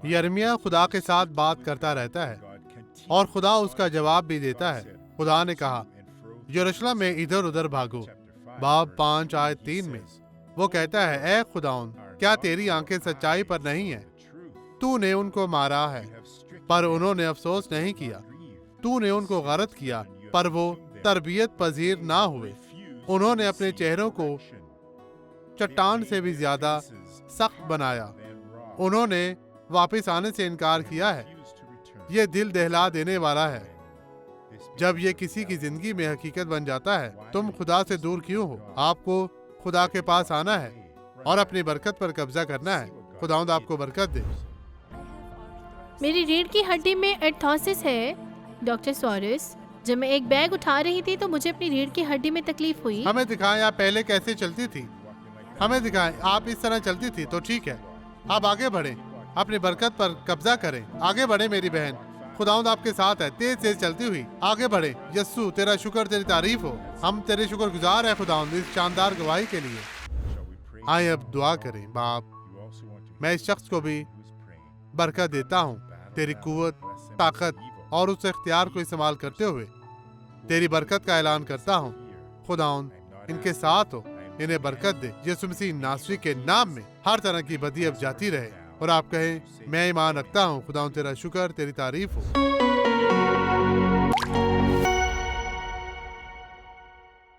यिर्मयाह खुदा के साथ बात करता रहता है और खुदा उसका जवाब भी देता है। खुदा ने कहा, यरूशलेम में इधर उधर भागो। बाब 5 आयत 3 में वो कहता है, ऐ खुदाउन, क्या तेरी आंखें सच्चाई पर नहीं है? तूने उनको मारा है पर उन्होंने अफसोस नहीं किया। तूने उनको गरत किया पर वो तरबियत पजीर ना हुए। उन्होंने अपने चेहरों को चट्टान से भी ज्यादा सख्त बनाया। उन्होंने वापस आने से इनकार किया है। ये दिल दहला देने वाला है। जब ये किसी की जिंदगी में हकीकत बन जाता है, तुम खुदा से दूर क्यों हो? आपको खुदा के पास आना है और अपनी बरकत पर कब्जा करना है। खुदावंद आपको बरकत दे। मेरी रीढ़ की हड्डी में एर्थोसिस है डॉक्टर सॉरस। जब मैं एक बैग उठा रही थी तो मुझे अपनी रीढ़ की हड्डी में तकलीफ हुई। हमें दिखाएं आप पहले कैसे चलती थी। हमें दिखाएं आप इस तरह चलती थी तो ठीक है। आप आगे बढ़ें, अपनी बरकत पर कब्जा करें। आगे बढ़े मेरी बहन, खुदावंद आपके साथ है। तेज तेज चलती हुई आगे बढ़े। यस्सु, तेरा शुक्र, तेरी तारीफ हो। हम तेरे शुक्रगुजार हैं खुदावंद इस शानदार गवाही के लिए। आए अब दुआ करें। बाप, मैं इस शख्स को भी बरकत देता हूँ। तेरी कुव्वत, ताकत और उस इख्तियार को इस्तेमाल करते हुए तेरी बरकत का ऐलान करता हूँ। खुदावंद इनके साथ हो, इन्हें बरकत दे। यीशु मसीह नासरी के नाम में हर तरह की बदी अब जाती रहे। और आप कहें, मैं ईमान रखता हूँ। खुदावंद तेरा शुक्र, तेरी तारीफ हो।